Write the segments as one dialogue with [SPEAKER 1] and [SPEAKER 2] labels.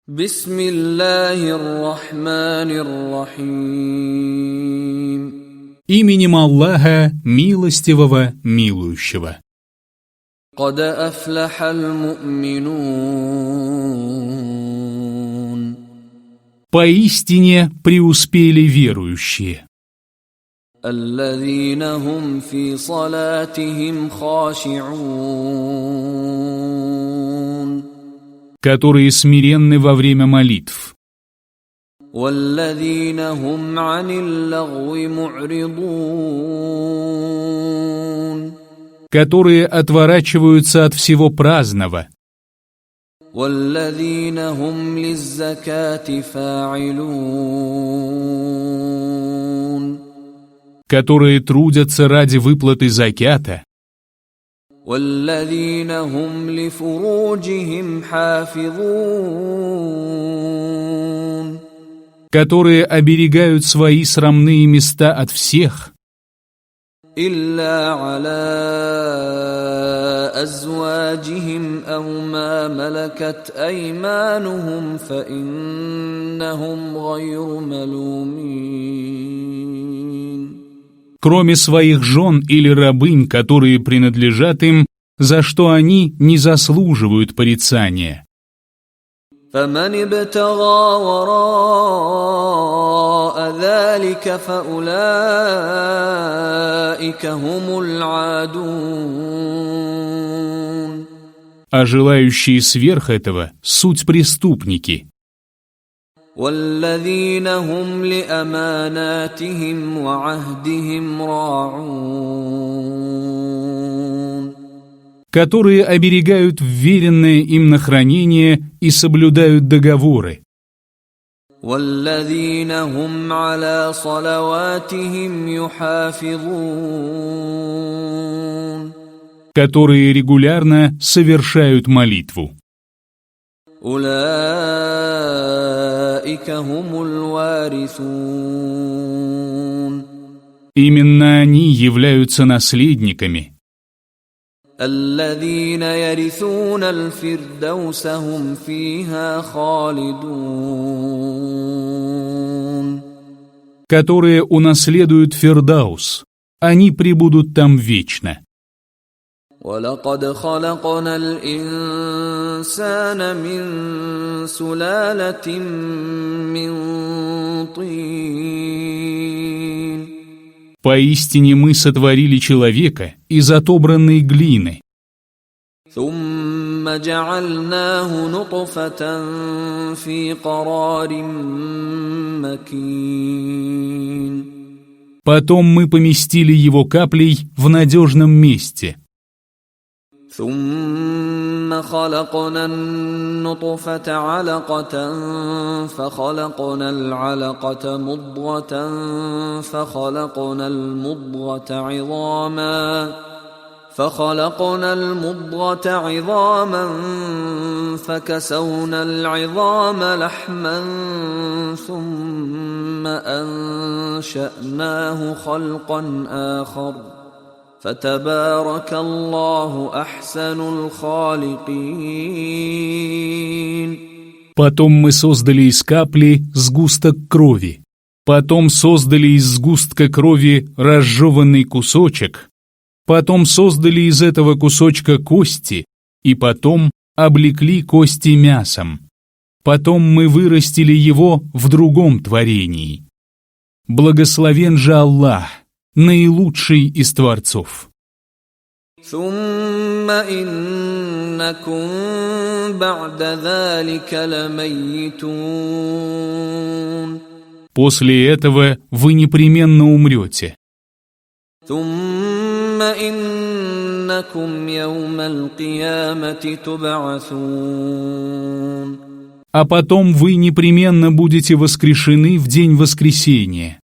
[SPEAKER 1] Бисмиллахир-рахманир-рахим.
[SPEAKER 2] Именем Аллаха, милостивого, милующего.
[SPEAKER 1] قد أفلح المؤمنون.
[SPEAKER 2] Поистине преуспели верующие,
[SPEAKER 1] الذين هم في صلاتهم خاشعون.
[SPEAKER 2] которые смиренны во время молитв,
[SPEAKER 1] والذين هم عن اللغو معرضون.
[SPEAKER 2] которые отворачиваются от всего праздного,
[SPEAKER 1] والذين هم للزكاة فاعلون.
[SPEAKER 2] которые трудятся ради выплаты закята,
[SPEAKER 1] والذين هم لفروجهم حافظون.
[SPEAKER 2] которые оберегают свои срамные места от всех,
[SPEAKER 1] إلا على أزواجهم أو ما ملكت أيمانهم فإنهم غير ملومين.
[SPEAKER 2] кроме своих жен или рабынь, которые принадлежат им, за что они не заслуживают порицания.
[SPEAKER 1] فمن ابتغى وراء ذلك فأولئك هم العادون.
[SPEAKER 2] А желающие сверх этого — суть преступники,
[SPEAKER 1] والذين هم لأماناتهم وعهدهم راعون.
[SPEAKER 2] которые оберегают вверенное им на хранение и соблюдают договоры,
[SPEAKER 1] والذين هم على صلواتهم يحافظون.
[SPEAKER 2] которые регулярно совершают молитву.
[SPEAKER 1] أولئك هم الوارثون.
[SPEAKER 2] Именно они являются наследниками,
[SPEAKER 1] الذين يرثون الفردوس هم فيها خالدون.
[SPEAKER 2] которые унаследуют Фирдаус, они пребудут там вечно.
[SPEAKER 1] ولقد خلقنا الإنسان من سلالة من طين.
[SPEAKER 2] Поистине мы сотворили человека из отобранной глины,
[SPEAKER 1] ثم جعلناه نطفة في قرار مكين.
[SPEAKER 2] потом мы поместили его каплей в надежном месте,
[SPEAKER 1] ثم خلقنا النطفة علقة فخلقنا العلقة مضغة فخلقنا المضغة عظاما فكسونا العظام لحما ثم أنشأناه خلقا آخر فتبارك الله أحسن الخالقين.
[SPEAKER 2] потом мы создали из капли сгусток крови, потом создали из сгустка крови разжеванный кусочек, потом создали из этого кусочка кости, и потом облекли кости мясом. Потом мы вырастили его в другом творении. Благословен же Аллах, наилучший из творцов.
[SPEAKER 1] ثم إنكم بعد ذلك لميتون.
[SPEAKER 2] После этого вы непременно умрете.
[SPEAKER 1] ثم إنكم يوم القيامة تبعثون.
[SPEAKER 2] А потом вы непременно будете воскрешены в день воскресения.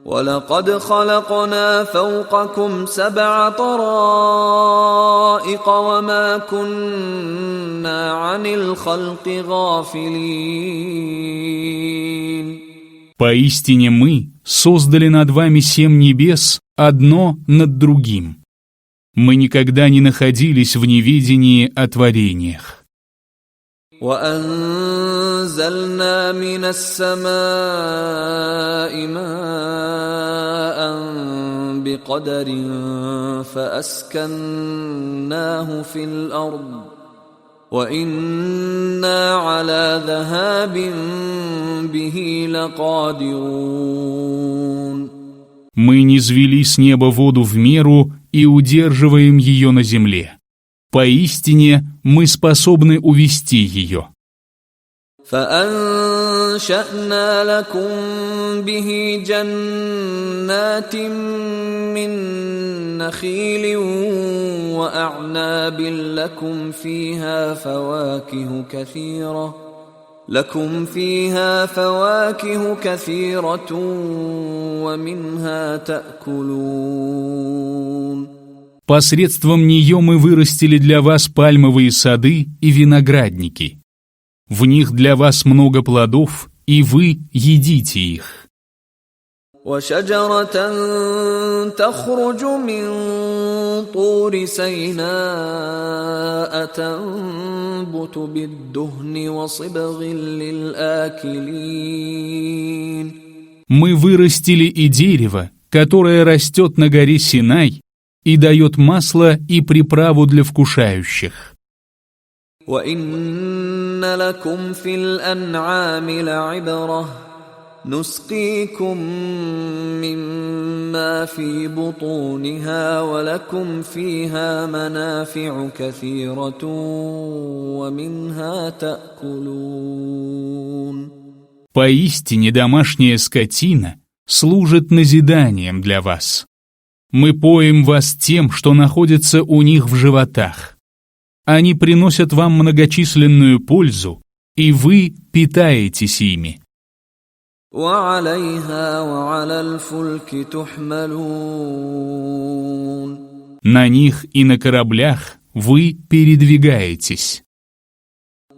[SPEAKER 1] ولقد خلقنا فوقكم 7 طرائق وما كنا عن الخلق غافلين.
[SPEAKER 2] Поистине мы создали над вами 7 небес, одно над другим. Мы никогда не находились в неведении о творениях.
[SPEAKER 1] وأنزلنا من السماء ماء بقدر فأسكناه في الأرض وإنا على ذهاب به لقادرون.
[SPEAKER 2] Мы низвели с неба воду в меру и удерживаем ее на земле. Поистине мы способны увести ее.
[SPEAKER 1] فأنشأنا لكم به جنات من نخيل وأعناب لكم فيها فواكه كثيرة ومنها تأكلون.
[SPEAKER 2] Посредством нее мы вырастили для вас пальмовые сады и виноградники. В них для вас много плодов, и вы едите их.
[SPEAKER 1] وشجرة تخرج من طور سيناء تنبت بالدهن وصبغ للآكلين.
[SPEAKER 2] Мы вырастили и дерево, которое растет на горе Синай и дает масло и приправу для вкушающих.
[SPEAKER 1] وَإِنَّ لَكُمْ فِي الْأَنْعَامِ لَعِبْرَةً نُسْقِيكُم مِّمَّا فِي بُطُونِهَا وَلَكُمْ فِيهَا مَنَافِعُ كَثِيرَةٌ وَمِنْهَا تَأْكُلُونَ.
[SPEAKER 2] Поистине домашняя скотина служит назиданием для вас. Мы поим вас тем, что находится у них в животах. Они приносят вам многочисленную пользу, и вы питаетесь ими.
[SPEAKER 1] وَعَلَيْهَا وَعَلَى الْفُلْكِ تُحْمَلُونَ.
[SPEAKER 2] На них и на кораблях вы передвигаетесь.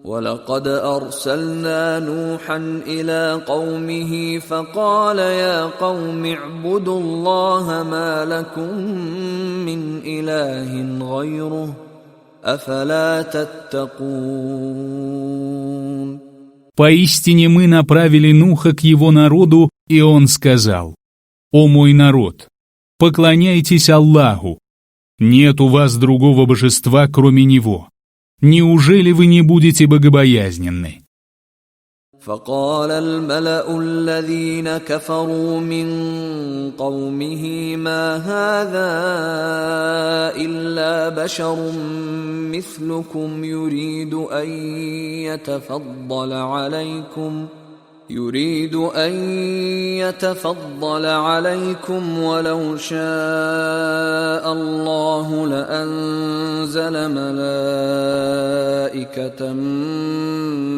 [SPEAKER 1] وَلَقَدْ أَرْسَلْنَا نُوحًا إِلَى قَوْمِهِ فَقَالَ يَا قَوْمِ اعْبُدُوا اللَّهَ مَا لَكُمْ مِنْ إِلَٰهٍ غَيْرُهُ أَفَلَا تَتَّقُونَ.
[SPEAKER 2] Поистине мы направили Нуха к его народу, и он сказал: «О мой народ, поклоняйтесь Аллаху, нет у вас другого божества, кроме Него. Неужели вы не будете богобоязненны?»
[SPEAKER 1] فقال الملأ الذين كفروا من قومه ما هذا إلا بشر مثلكم يريد أن يتفضل عليكم ولو شاء الله لأنزل ملائكة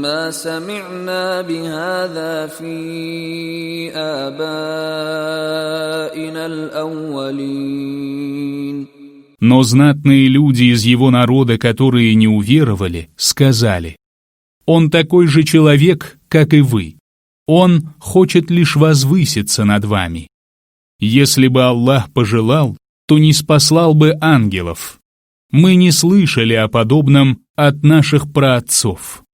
[SPEAKER 1] ما سمعنا بهذا في آبائنا الأولين.
[SPEAKER 2] Но знатные люди из его народа, которые не уверовали, сказали: «Он такой же человек, как и вы. Он хочет лишь возвыситься над вами. Если бы Аллах пожелал, то не спаслал бы ангелов. Мы не слышали о подобном от наших праотцов».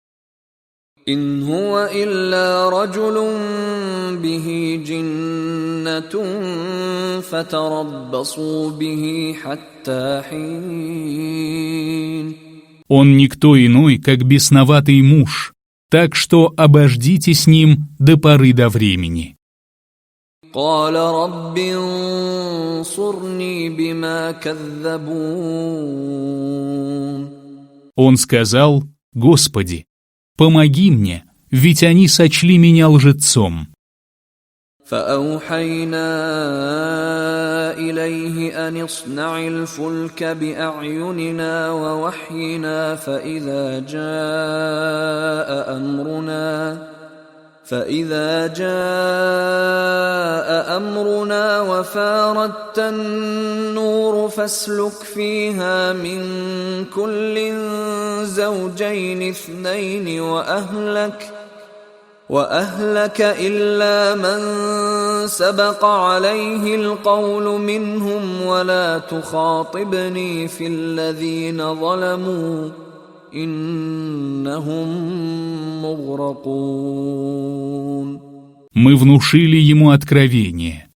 [SPEAKER 1] إن هو إلا رجل به جنة فتربصوا به حتى حين.
[SPEAKER 2] Он никто иной, как бесноватый муж, так что обождите с ним до поры до времени.
[SPEAKER 1] قال رب انصرني بما كذبون.
[SPEAKER 2] Он сказал: «Господи, помоги мне, ведь они сочли меня лжецом».
[SPEAKER 1] فأوحينا إليه أن اصنع الفلك بأعيننا ووحينا فإذا جاء أمرنا وفاردت النور فاسلك فيها من كل زوجين اثنين وأهلك إلا من سبق عليه القول منهم ولا تخاطبني في الذين ظلموا إنهم مغرقون.
[SPEAKER 2] Мы внушили ему откровение.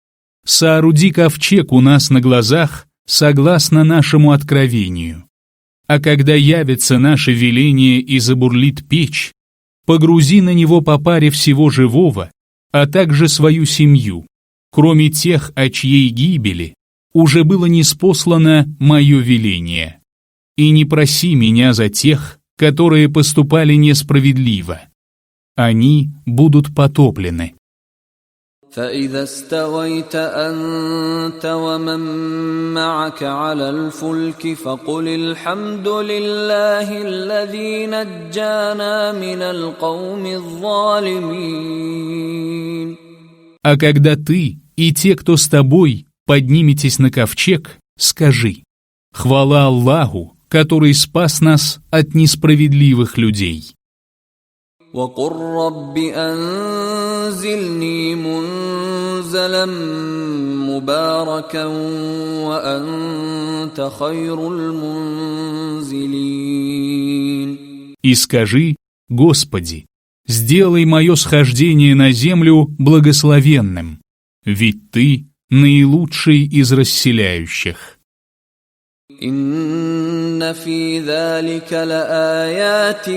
[SPEAKER 2] Сооруди ковчег у нас на глазах, согласно нашему откровению. А когда явится наше веление и забурлит печь, погрузи на него по паре всего живого, а также свою семью, кроме тех, о чьей гибели уже было ниспослано мое веление. И не проси меня за тех, которые поступали несправедливо. Они будут потоплены.
[SPEAKER 1] فإذا استويت أنت ومن معك على الفلك فقل الحمد لله الذي نجانا من القوم الظالمين.
[SPEAKER 2] А когда ты и те, кто с тобой, подниметесь на ковчег, скажи: хвала Аллаху, который спас нас от несправедливых людей.
[SPEAKER 1] وقل رب أنزلني منزلا مباركا وأنت خير المنزلين.
[SPEAKER 2] И скажи: Господи, сделай мое схождение на землю благословенным, ведь Ты наилучший из расселяющих.
[SPEAKER 1] إن في ذلك لآيات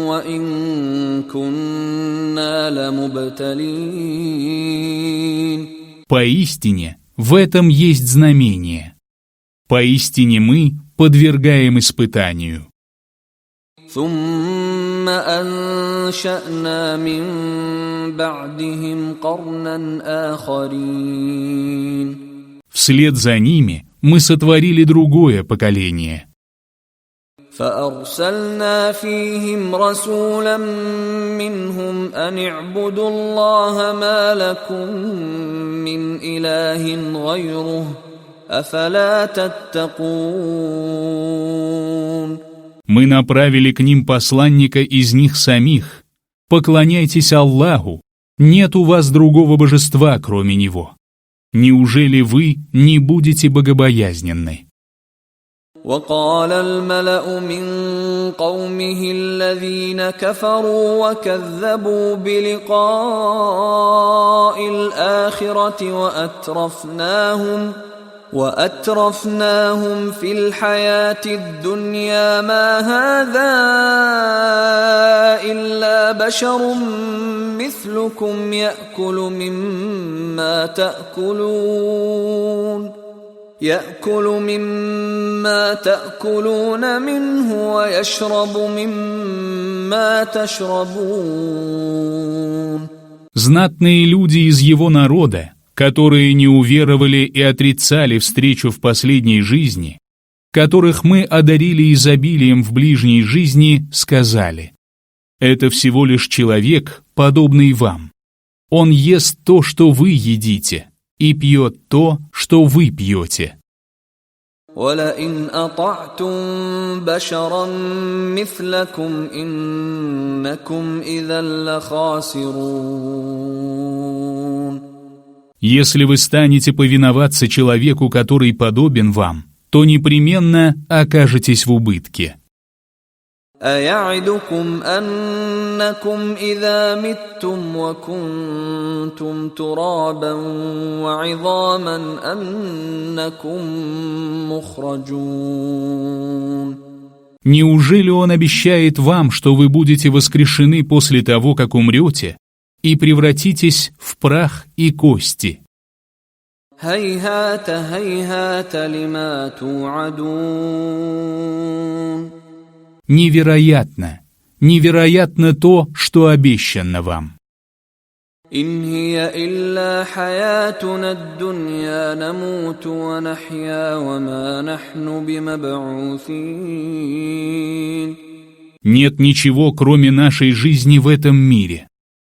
[SPEAKER 1] وإن كنا لمبتلين.
[SPEAKER 2] Поистине, в этом есть знамение. Поистине мы подвергаем испытанию.
[SPEAKER 1] ثم أنشأنا من بعدهم قرنا آخرين.
[SPEAKER 2] Вслед за ними мы сотворили другое поколение.
[SPEAKER 1] فأرسلنا فيهم رسولا منهم أن اعبدوا الله ما لكم من إله غيره أفلا تتقون.
[SPEAKER 2] Мы направили к ним посланника из них самих. Поклоняйтесь Аллаху, нет у вас другого божества, кроме Него. Неужели вы не будете богобоязненны?
[SPEAKER 1] وقال الملأ من قومه الذين كفروا وكذبوا بلقاء الآخرة وأترفناهم في الحياة الدنيا ما هذا إلا بشر مثلكم يأكل مما تأكلون منه ويشرب مما تشربون.
[SPEAKER 2] Знатные люди из его народа, которые не уверовали и отрицали встречу в последней жизни, которых мы одарили изобилием в ближней жизни, сказали: это всего лишь человек, подобный вам. Он ест то, что вы едите, и пьет то, что вы пьете.
[SPEAKER 1] وَلَئِنْ أَطَعْتُمْ بَشَرًا مِثْلَكُمْ إِنَّكُمْ إِذًا لَخَاسِرُونَ.
[SPEAKER 2] Если вы станете повиноваться человеку, который подобен вам, то непременно окажетесь в убытке.
[SPEAKER 1] أَيَعِدُكُمْ أَنَّكُمْ إِذَا مِتُّمْ وَكُنْتُمْ تُرَابًا وَعِظَامًا أَنَّكُمْ مُخْرَجُونَ.
[SPEAKER 2] Неужели он обещает вам, что вы будете воскрешены после того, как умрете, и превратитесь в прах и кости?
[SPEAKER 1] هَيْهَاتَ هَيْهَاتَ لِمَا تُوعَدُونَ.
[SPEAKER 2] Невероятно, невероятно то, что обещано вам.
[SPEAKER 1] إِنْ هِيَ إِلَّا حَيَاتُنَا الدُّنْيَا نَمُوتُ وَنَحْيَا وَمَا نَحْنُ بِمَبْعُوثِينَ.
[SPEAKER 2] Нет ничего, кроме нашей жизни в этом мире.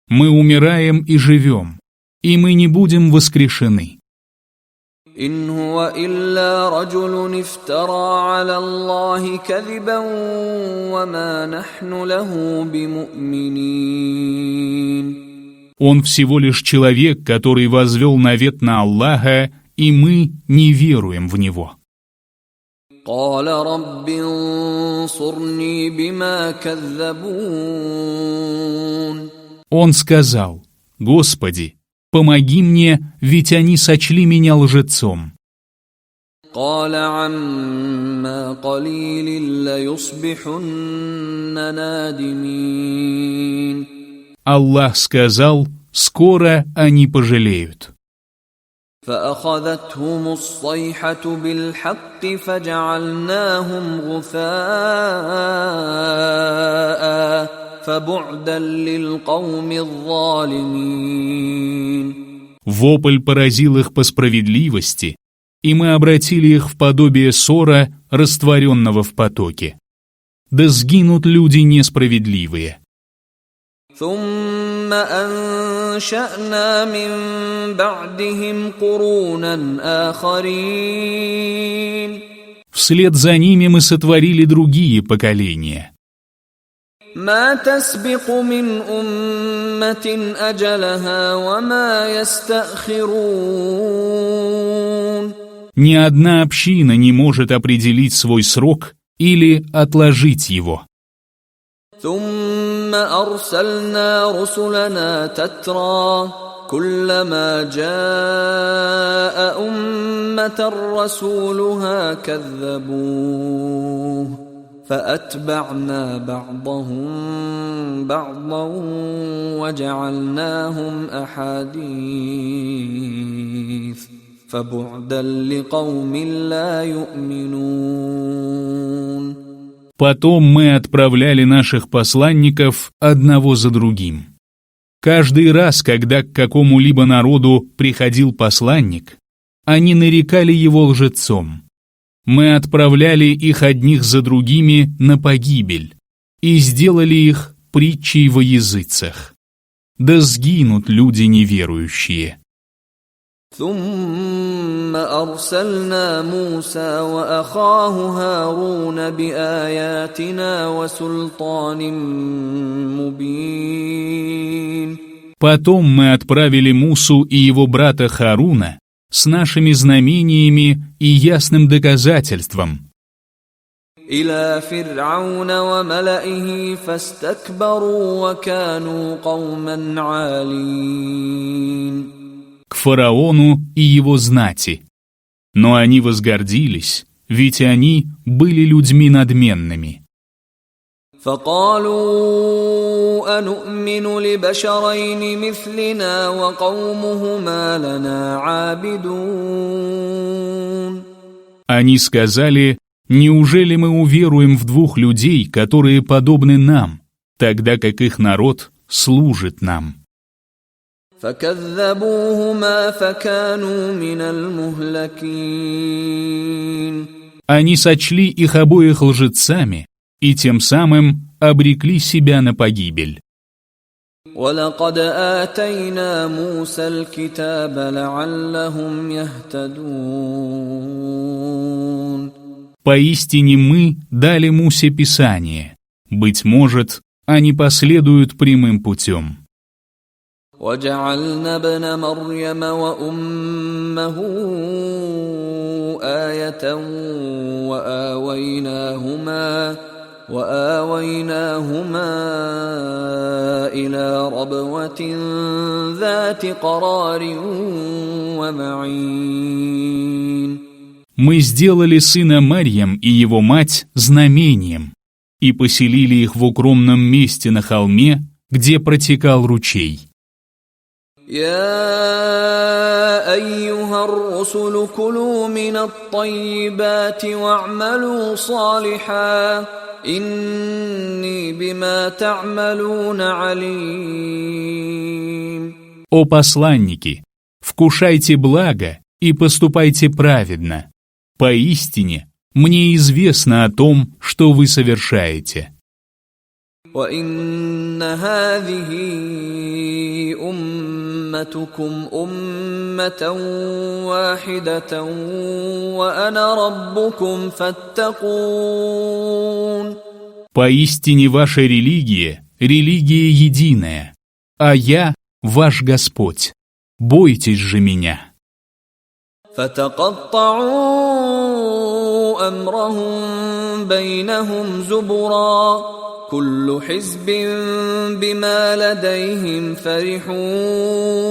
[SPEAKER 2] Мы умираем и живем, и мы не будем воскрешены.
[SPEAKER 1] إِنْ هُوَ إِلَّا رَجُلٌ افْتَرَى عَلَى اللَّهِ كَذِبًا وَمَا نَحْنُ لَهُ بِمُؤْمِنِينَ.
[SPEAKER 2] Он всего лишь человек, который возвел навет на Аллаха, и мы не веруем в него.
[SPEAKER 1] قال رب انصرني بما كذبون.
[SPEAKER 2] Он сказал: «Господи, помоги мне, ведь они сочли меня лжецом».
[SPEAKER 1] قال عما قليل ليصبحن نادمين.
[SPEAKER 2] Аллах сказал: «Скоро они пожалеют».
[SPEAKER 1] فأخذتهم الصيحة بالحق فجعلناهم غثاء فبعدا للقوم الظالمين.
[SPEAKER 2] Вопль поразил их по справедливости, и мы обратили их в подобие ссора, растворенного в потоке. Да сгинут люди несправедливые.
[SPEAKER 1] ثم أنشأنا من بعدهم قرونا آخرين.
[SPEAKER 2] Вслед за ними мы сотворили другие поколения.
[SPEAKER 1] ما تسبق من أمة أجلها وما يستأخرون.
[SPEAKER 2] Ни одна община не может определить свой срок или отложить его.
[SPEAKER 1] ثم أرسلنا رسلنا تترى كلما جاء أمة رسولها كذبوه فأتبعنا بعضهم بعضا وجعلناهم أحاديث فبعدا لقوم لا يؤمنون.
[SPEAKER 2] Потом мы отправляли наших посланников одного за другим. Каждый раз, когда к какому-либо народу приходил посланник, они нарекали его лжецом. Мы отправляли их одних за другими на погибель и сделали их притчей во языцах. Да сгинут люди неверующие.
[SPEAKER 1] ثم أرسلنا موسى وأخاه هارون بآياتنا وسلطان مبين.
[SPEAKER 2] Потом мы отправили Мусу и его брата Харуна с нашими знамениями и ясным доказательством
[SPEAKER 1] إلى فرعون وملئه فاستكبروا وكانوا قوما عالين.
[SPEAKER 2] к фараону и его знати. Но они возгордились, ведь они были людьми надменными.
[SPEAKER 1] فقالوا أنؤمن لبشرين مثلنا وقومهما لنا عابدون.
[SPEAKER 2] Они сказали: «Неужели мы уверуем в двух людей, которые подобны нам, тогда как их народ служит нам?»
[SPEAKER 1] فكذبوهما فكانوا من المهلكين.
[SPEAKER 2] Они сочли их обоих лжецами и тем самым обрекли себя на погибель.
[SPEAKER 1] ولقد آتينا موسى الكتاب لعلهم يهتدون.
[SPEAKER 2] Поистине мы дали Мусе Писание. Быть может, они последуют прямым путем.
[SPEAKER 1] وجعلنا ابن مريم وأمه آية وآويناهما إلى ربوة ذات قرار ومعين.
[SPEAKER 2] Мы сделали сына Марьям и его мать знамением и поселили их в укромном месте на холме, где протекал ручей.
[SPEAKER 1] يا أيها الرسل كلوا من الطيبات واعملوا صالحا إني بما تعملون عليم.
[SPEAKER 2] О посланники, вкушайте благо и поступайте праведно. Поистине, мне известно о том, что вы совершаете.
[SPEAKER 1] وإن هذه أمتكم أمة واحدة وأنا ربكم فاتقون.
[SPEAKER 2] Поистине ваша религия – религия единая, а я – ваш Господь. Бойтесь же меня.
[SPEAKER 1] فتقطعوا أمرهم بينهم زبرا كل حزب بما لديهم فرحون.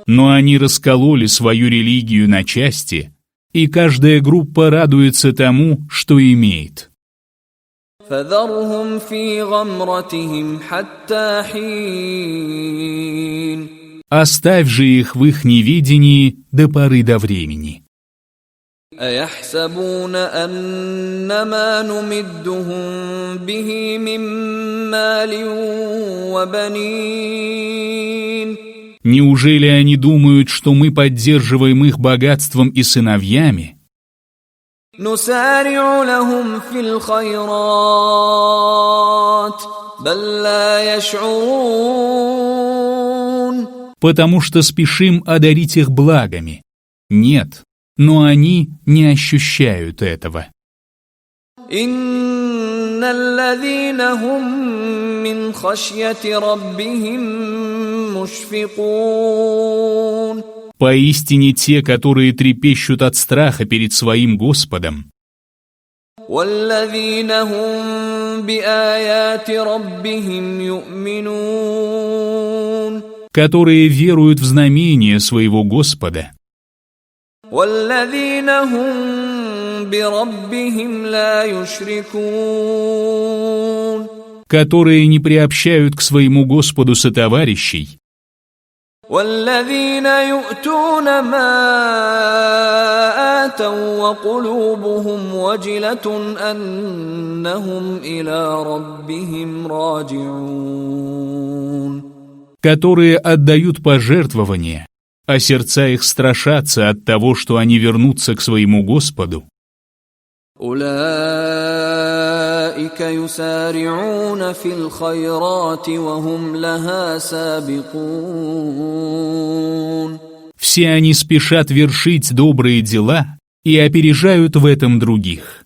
[SPEAKER 2] Но они раскололи свою религию на части, и каждая группа радуется тому, что имеет.
[SPEAKER 1] فذرهم في غمرتهم حتى حين.
[SPEAKER 2] Оставь же их в их неведении до поры до времени.
[SPEAKER 1] أيحسبون أنما نمدهم به من مال وبنين.
[SPEAKER 2] Неужели они думают, что мы поддерживаем их богатством и сыновьями?
[SPEAKER 1] نسارع لهم في الخيرات بل لا يشعرون.
[SPEAKER 2] Потому что спешим одарить их благами. Нет, но они не ощущают этого.
[SPEAKER 1] إن الذين هم من خشية ربهم مشفقون.
[SPEAKER 2] Поистине те, которые трепещут от страха перед своим Господом,
[SPEAKER 1] والذين هم بآيات ربهم يؤمنون.
[SPEAKER 2] которые веруют в знамения своего Господа,
[SPEAKER 1] والذين هم بربهم لا يشركون.
[SPEAKER 2] которые не приобщают к своему Господу сотоварищей,
[SPEAKER 1] والذين يؤتون ما آتوا وقلوبهم وجلة أنهم إلى ربهم راجعون.
[SPEAKER 2] которые отдают пожертвования, а сердца их страшатся от того, что они вернутся к своему Господу.
[SPEAKER 1] أولئك يسارعون في الخيرات وهم لها سابقون.
[SPEAKER 2] Все они спешат вершить добрые дела и опережают в этом других.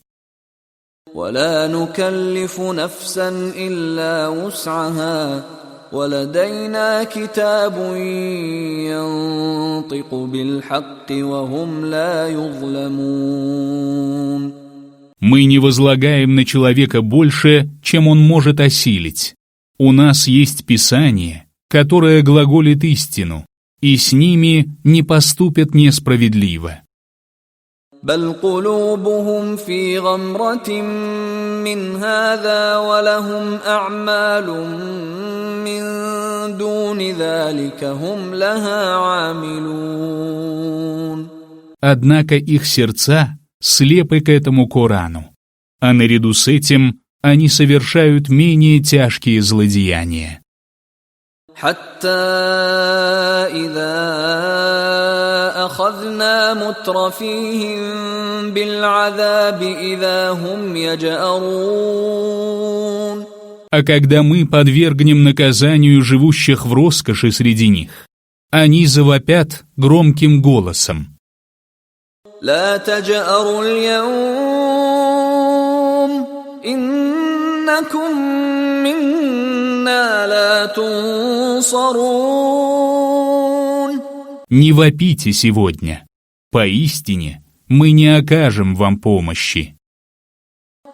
[SPEAKER 1] ولا نكلف نفسا إلا وسعها ولدينا كتاب ينطق بالحق وهم لا يظلمون.
[SPEAKER 2] Мы не возлагаем на человека больше, чем он может осилить. У нас есть Писание, которое глаголит истину, и с ними не поступят несправедливо.
[SPEAKER 1] بل قلوبهم في غمرة من هذا ولهم أعمال من دون ذلك هم لها عاملون.
[SPEAKER 2] Однако их сердца слепы к этому Корану, а наряду с этим они совершают менее тяжкие злодеяния.
[SPEAKER 1] حتى إذا أخذنا مترفيهم بالعذاب إذا هم يجأرون.
[SPEAKER 2] А когда мы подвергнем наказанию живущих в роскоши среди них, они завопят громким голосом.
[SPEAKER 1] لا تجأروا اليوم إنكم منا لا تنصرون.
[SPEAKER 2] Не вопите сегодня. Поистине, мы не окажем вам помощи.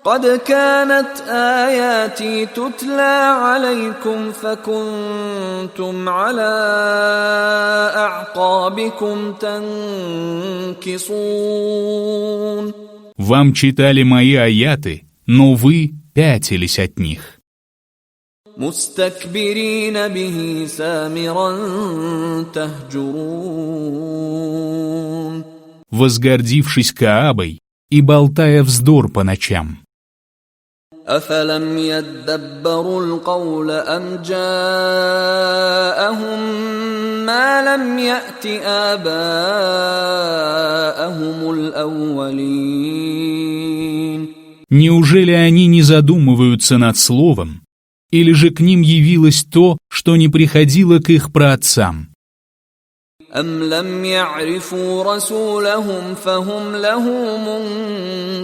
[SPEAKER 1] قد كانت آياتي تتلى عليكم فكنتم على أعقابكم تنكصون.
[SPEAKER 2] Вам читали мои аяты, но вы пятились от них.
[SPEAKER 1] مستكبرين به سامرا تهجرون.
[SPEAKER 2] Возгордившись Каабой и болтая вздор по ночам.
[SPEAKER 1] أفلم يدبروا القول أم جاءهم ما لم يأت آباءهم الأولين.
[SPEAKER 2] Неужели они не задумываются над словом, или же к ним явилось то, что не приходило к их праотцам?
[SPEAKER 1] أم لم يعرفوا رسولهم فهم له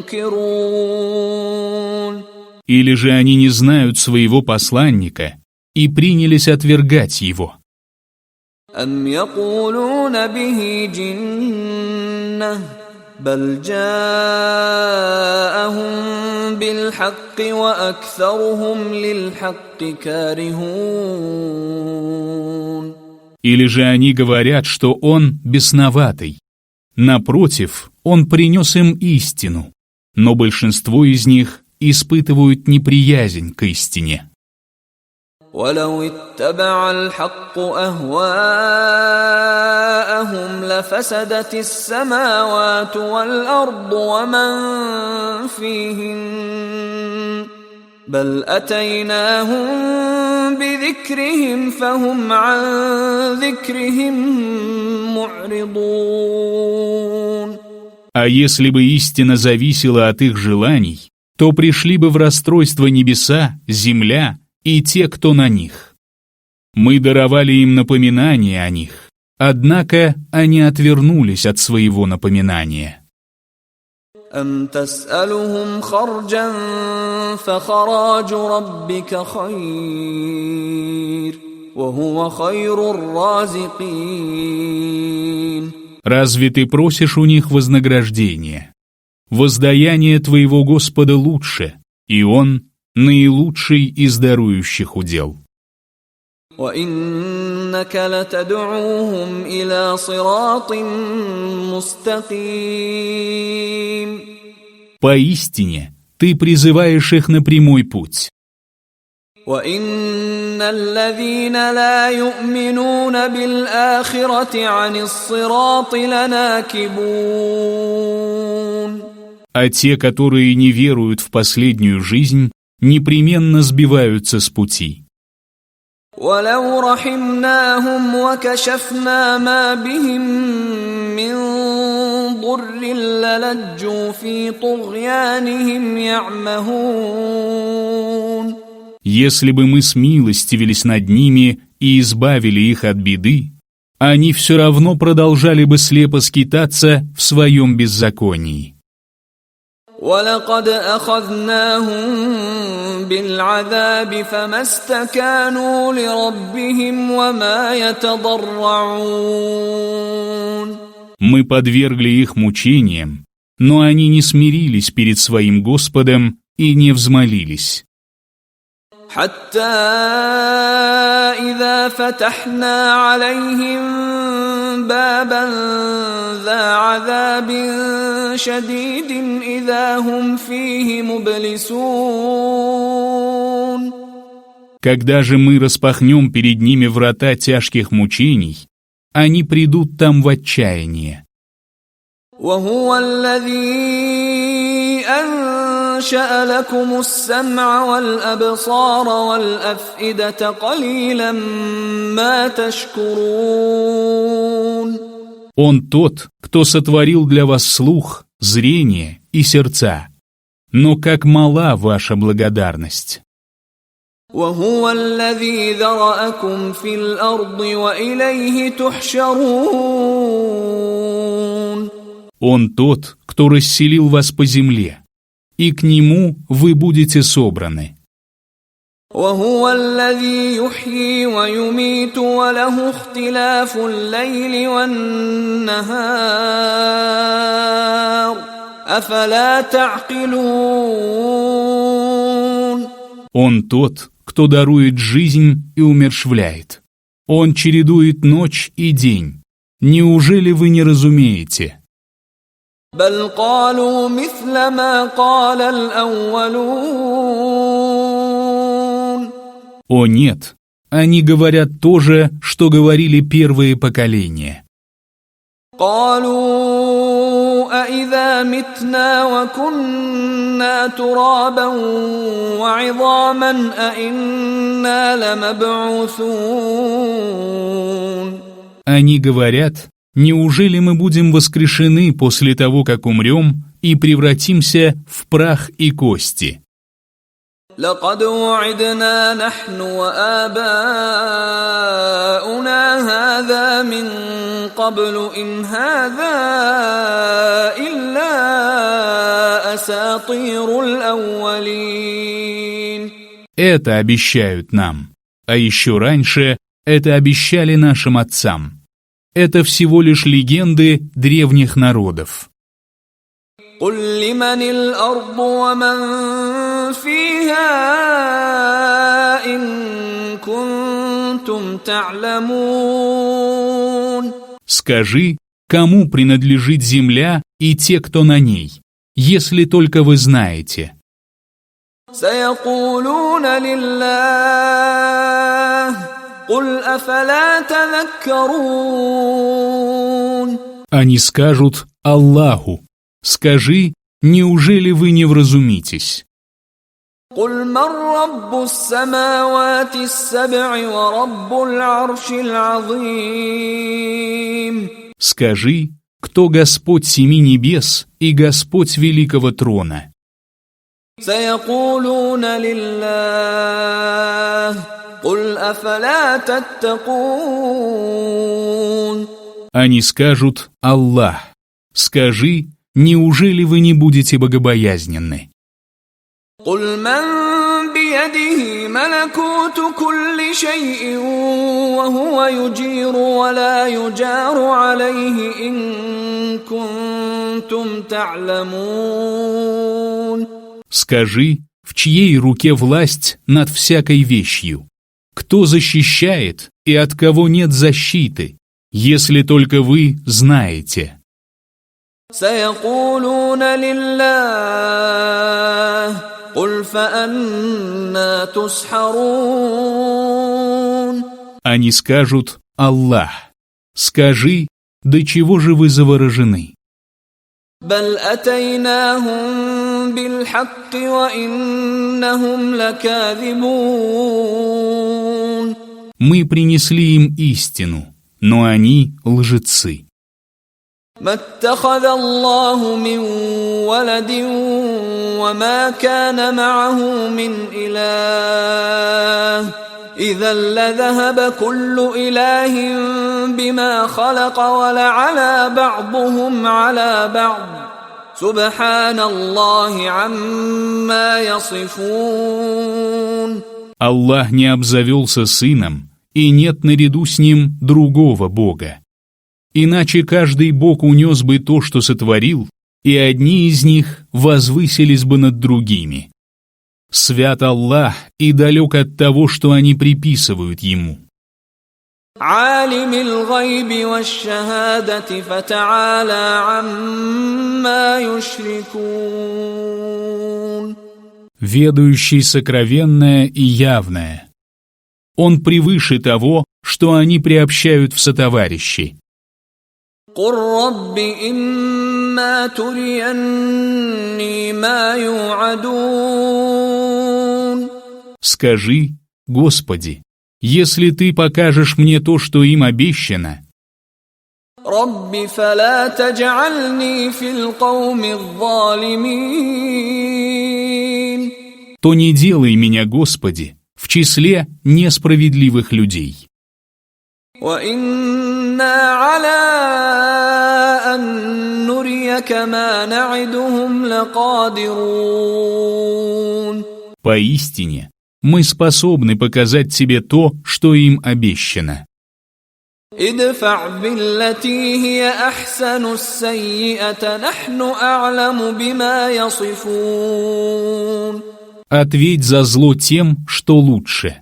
[SPEAKER 1] منكرون.
[SPEAKER 2] Или же они не знают своего посланника и принялись отвергать его?
[SPEAKER 1] أم يقولون به جنة بل جاءهم بالحق وأكثرهم للحق كارهون.
[SPEAKER 2] Или же они говорят, что он бесноватый. Напротив, он принес им истину, но большинство из них испытывают неприязнь к истине.
[SPEAKER 1] ولو اتبع الحق أهواءهم لفسدت السماوات والأرض ومن فيهن بل أتيناهم بذكرهم فهم عن ذكرهم معرضون.
[SPEAKER 2] А если бы истина зависела от их желаний, то пришли бы в расстройство небеса, земля и те, кто на них. Мы даровали им напоминание о них, однако они отвернулись от своего напоминания.
[SPEAKER 1] أم تسألهم خرجا فخراج ربك خير وهو خير الرازقين.
[SPEAKER 2] Разве ты просишь у них вознаграждения? Воздаяние твоего Господа лучше, и Он наилучший из дарующих удел.
[SPEAKER 1] وإنك لتدعوهم إلى صراط مستقيم.
[SPEAKER 2] Поистине, ты призываешь их на прямой путь.
[SPEAKER 1] وإن الذين لا يؤمنون بالآخرة عن الصراط لناكبون.
[SPEAKER 2] А те, которые не веруют в последнюю жизнь, непременно сбиваются с пути.
[SPEAKER 1] ولو رحمناهم وكشفنا ما بهم من ضر للجوا في طغيانهم يعمهون.
[SPEAKER 2] Если бы мы смилостивились над ними и избавили их от беды, они все равно продолжали бы слепо скитаться в своем беззаконии.
[SPEAKER 1] ولقد أخذناهم بالعذاب فما استكانوا لربهم وما يتضرعون.
[SPEAKER 2] Мы подвергли их мучениям, но они не смирились перед своим Господом и не взмолились.
[SPEAKER 1] حتى إذا فتحنا عليهم بابا ذا عذاب شديد إذا هم فيه مبلسون.
[SPEAKER 2] Когда же мы распахнем перед ними врата тяжких мучений, они придут там в отчаяние.
[SPEAKER 1] وهو الذي أنشأ لكم السمع والأبصار والأفئدة قليلا ما تشكرون.
[SPEAKER 2] Он тот, кто сотворил для вас слух, зрение и сердца. Но как мала ваша благодарность.
[SPEAKER 1] وهو الذي ذرأكم في الأرض وإليه تحشرون.
[SPEAKER 2] Он тот, кто расселил вас по земле, и к Нему вы будете собраны.
[SPEAKER 1] وهو الذي يحيي ويميت وله اختلاف الليل والنهار أفلا تعقلون.
[SPEAKER 2] Он тот, кто дарует жизнь и умерщвляет. Он чередует ночь и день. Неужели вы не разумеете?
[SPEAKER 1] بل قالوا مثل ما قال الأولون.
[SPEAKER 2] О нет, они говорят то же, что говорили первые поколения.
[SPEAKER 1] قالوا أإذا متنا وكنا ترابا وعظاما أإنا لمبعوثون.
[SPEAKER 2] Они говорят: неужели мы будем воскрешены после того, как умрем, и превратимся в прах и кости?
[SPEAKER 1] لقد وعدنا نحن وآباؤنا هذا من قبل إن هذا إلا أساطير الأولين.
[SPEAKER 2] Это обещают нам, а еще раньше это обещали нашим отцам. Это всего лишь легенды древних народов.
[SPEAKER 1] قل لمن الأرض ومن فيها إن كنتم تعلمون.
[SPEAKER 2] Скажи, кому принадлежит земля и те, кто на ней, если только вы знаете.
[SPEAKER 1] سيقولون لله قل أفلا تذكرون.
[SPEAKER 2] Они скажут Аллаху. Скажи, неужели вы не вразумитесь?
[SPEAKER 1] قل من رب السماوات السبع ورب العرش العظيم.
[SPEAKER 2] Скажи, кто Господь семи небес и Господь великого трона?
[SPEAKER 1] سيقولون لله قل أفلا تتقون.
[SPEAKER 2] Они скажут Аллах. Скажи, неужели вы не будете богобоязненны?
[SPEAKER 1] قل من بيده ملكوت كل شيء وهو يجير ولا يجار عليه إن كنتم تعلمون.
[SPEAKER 2] Скажи, в чьей руке власть над всякой вещью? Кто защищает и от кого нет защиты, если только вы знаете?
[SPEAKER 1] سيقولون لله قل فأنى تسحرون.
[SPEAKER 2] Они скажут Аллах. Скажи, до чего же вы заворожены?
[SPEAKER 1] بل أتيناهم بالحق وإنهم لكاذبون.
[SPEAKER 2] Мы принесли им истину, но они лжецы.
[SPEAKER 1] ما اتخذ الله من ولد وما كان معه من إله إذا لذهب كل إله بما خلق ولعلى بعضهم على بعض سبحان الله عما يصفون.
[SPEAKER 2] Аллах не обзавелся сыном, и нет наряду с ним другого Бога. Иначе каждый бог унес бы то, что сотворил, и одни из них возвысились бы над другими. Свят Аллах и далек от того, что они приписывают Ему.
[SPEAKER 1] عالم الغيب والشهادة فتعالى عما يشركون.
[SPEAKER 2] Ведающий сокровенное и явное. Он превыше того, что они приобщают в сотоварищи.
[SPEAKER 1] قل رب إما تريني ما يوعدون.
[SPEAKER 2] Скажи, Господи, если Ты покажешь мне то, что им обещано,
[SPEAKER 1] رب فلا تجعلني في القوم الظالمين.
[SPEAKER 2] то не делай меня, Господи, в числе несправедливых людей.
[SPEAKER 1] وإنا على أن نريك ما نعدهم لقادرون.
[SPEAKER 2] Поистине, мы способны показать тебе то, что им обещано.
[SPEAKER 1] ادفع بالتي هي أحسن السيئة نحن أعلم بما يصفون.
[SPEAKER 2] Ответь за зло тем, что лучше.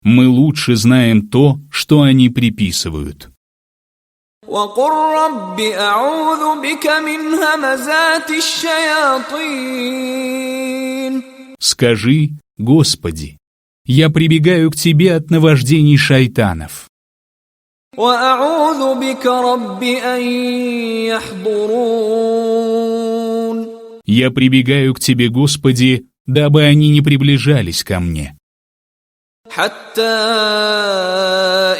[SPEAKER 2] Мы лучше знаем то, что они приписывают.
[SPEAKER 1] وقل رب أعوذ بك من همزات الشياطين.
[SPEAKER 2] Скажи, Господи, я прибегаю к Тебе от наваждений шайтанов.
[SPEAKER 1] وأعوذ بك رب أن يحضرون.
[SPEAKER 2] Я прибегаю к Тебе, Господи, дабы они не приближались ко мне.
[SPEAKER 1] حتى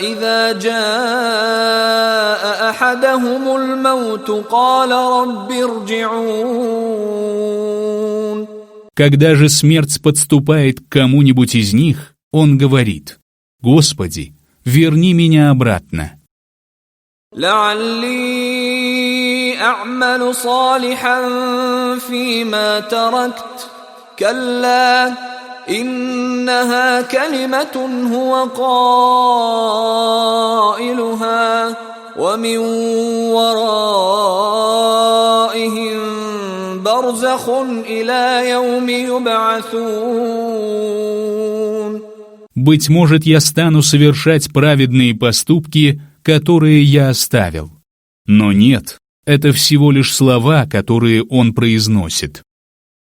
[SPEAKER 1] إذا جاء أحدهم الموت قال رب ارجعون.
[SPEAKER 2] Когда же смерть подступает к кому-нибудь из них, он говорит: «Господи, верни меня обратно».
[SPEAKER 1] لعلي أعمل صالحا فيما تركت كلا إنها كلمة هو قائلها ومن ورائهم برزخ إلى يوم يبعثون.
[SPEAKER 2] Быть может, я стану совершать праведные поступки, которые я оставил. Но нет, это всего лишь слова, которые он произносит.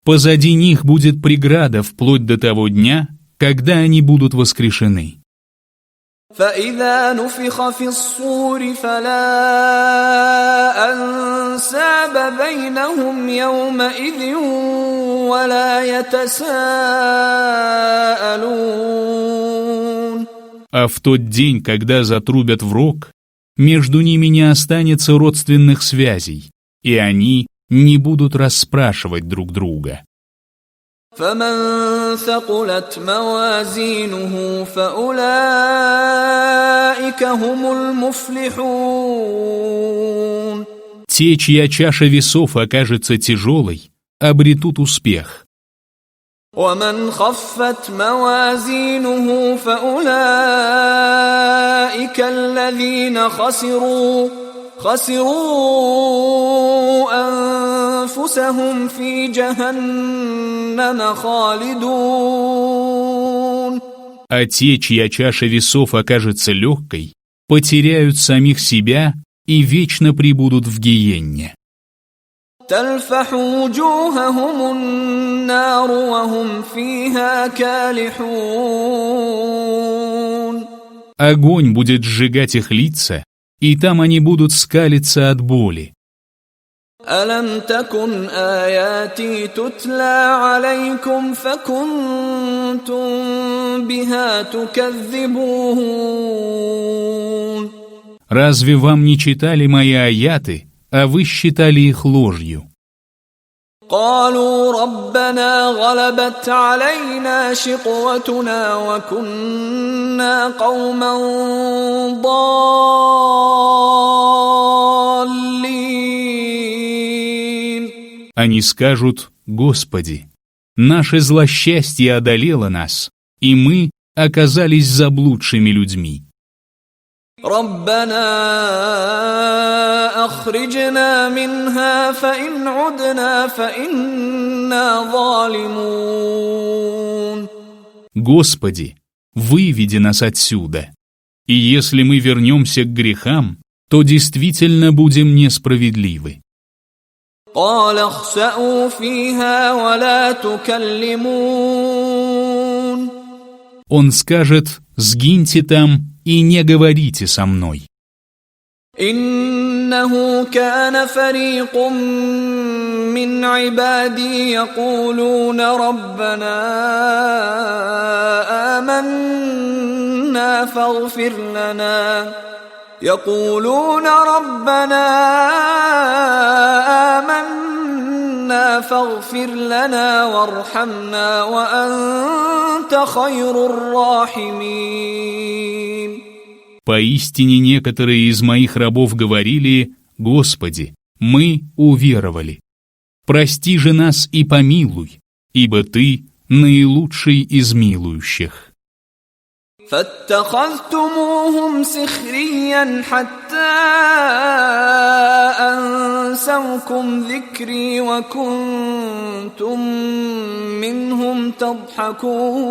[SPEAKER 2] Позади них будет преграда вплоть до того дня, когда они будут воскрешены.
[SPEAKER 1] فإذا نفخ في الصور فلا أنساب بينهم يومئذ ولا يتساءلون.
[SPEAKER 2] А в тот день, когда затрубят в рог, между ними не останется родственных связей, и они не будут расспрашивать друг друга.
[SPEAKER 1] فمن ثقلت موازينه فأولئك هم المفلحون.
[SPEAKER 2] Те, чья чаша весов окажется тяжелой, обретут успех.
[SPEAKER 1] ومن خفت موازينه فأولئك الذين خسروا أنفسهم في جهنم خالدون.
[SPEAKER 2] А те, чья чаша весов окажется легкой, потеряют самих себя и вечно пребудут в гиенне.
[SPEAKER 1] تلفح وجوههم النار وهم فيها كالحون.
[SPEAKER 2] Огонь будет сжигать их лица, и там они будут скалиться от боли.
[SPEAKER 1] ألم تكن آياتي تتلى عليكم فكنتم بها تكذبون.
[SPEAKER 2] Разве вам не читали мои аяты, а вы считали их ложью?
[SPEAKER 1] قالوا ربنا غلبت علينا شقوتنا وكنا قوما ضالين.
[SPEAKER 2] Они скажут: Господи, наше злосчастье одолело нас, и мы оказались заблудшими людьми.
[SPEAKER 1] ربنا أخرجنا منها فإن عدنا فإنا ظالمون.
[SPEAKER 2] Господи, выведи нас отсюда, и если мы вернемся к грехам, то действительно будем несправедливы.
[SPEAKER 1] قال اخسأوا فيها ولا تكلمون.
[SPEAKER 2] Он скажет: сгиньте там и не говорите со мной.
[SPEAKER 1] إنه كان فريق من عبادي يقولون ربنا آمنا فاغفر لنا وارحمنا وأنت خير الراحمين.
[SPEAKER 2] Поистине некоторые из моих рабов говорили: Господи, мы уверовали. Прости же нас и помилуй, ибо Ты наилучший из милующих.
[SPEAKER 1] فاتخذتموهم سخريا حتى أنسوكم ذكري وكنتم منهم تضحكون.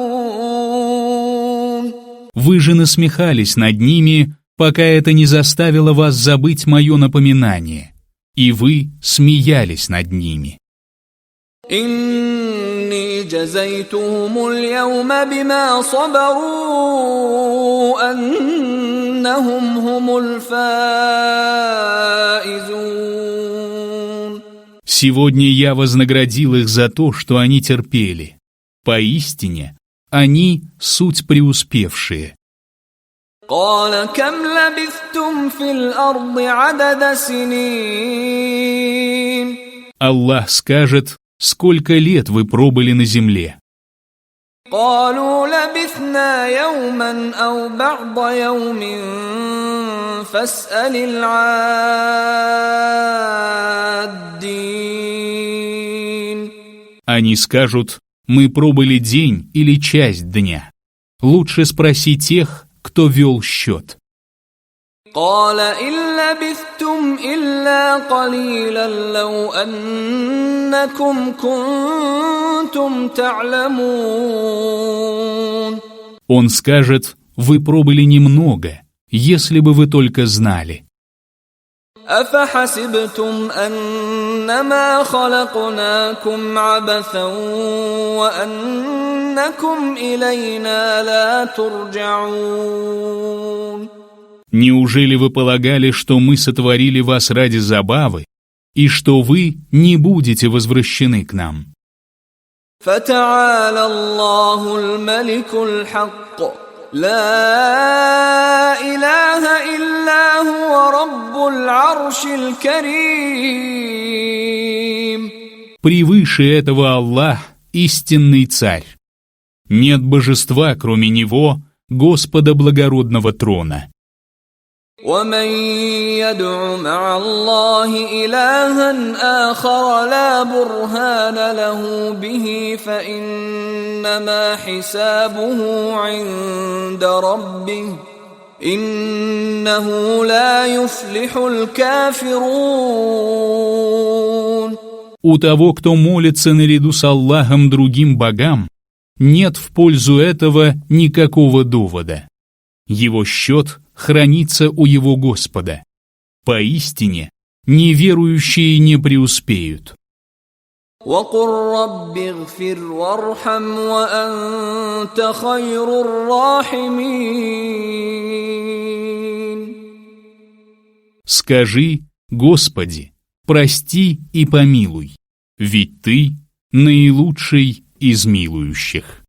[SPEAKER 2] Вы же насмехались над ними, пока это не заставило вас забыть мое напоминание, и вы смеялись над ними.
[SPEAKER 1] إني جزيتهم اليوم بما صبروا أنهم هم الفائزون.
[SPEAKER 2] Сегодня я вознаградил их за то, что они терпели. Поистине, они суть преуспевшие.
[SPEAKER 1] قال كم لبثتم في الأرض عدد سنين.
[SPEAKER 2] Аллах скажет: сколько лет вы пробыли на земле?
[SPEAKER 1] قالوا لبثنا يوما أو بعض يوم فاسأل العادين.
[SPEAKER 2] Они скажут: мы пробыли день или часть дня. Лучше спроси тех, кто вел счет.
[SPEAKER 1] قال إن لبثتم إلا قليلا لو أنكم كنتم تعلمون.
[SPEAKER 2] Он скажет: вы пробыли немного, если бы вы только знали.
[SPEAKER 1] أفحسبتم أنما خلقناكم عبثا وأنكم إلينا لا ترجعون.
[SPEAKER 2] Неужели вы полагали, что мы сотворили вас ради забавы, и что вы не будете возвращены к нам?
[SPEAKER 1] فتعالى الله الملك الحق لا إله إلا هو رب العرش الكريم.
[SPEAKER 2] Превыше этого Аллах, истинный царь. Нет божества, кроме Него, Господа благородного трона.
[SPEAKER 1] ومن يدع مع الله إلها آخر لا برهان له به فإنما حسابه عند ربه إنه لا يفلح الكافرون.
[SPEAKER 2] У того, кто молится наряду с Аллахом другим богам, нет в пользу этого никакого довода. Его счет хранится у его Господа. Поистине, неверующие не преуспеют.
[SPEAKER 1] وَقُلْ رَبِّ اغْفِرْ وَارْحَمْ وَأَنْتَ خَيْرُ الراحمين.
[SPEAKER 2] Скажи: Господи, прости и помилуй, ведь Ты наилучший из милующих.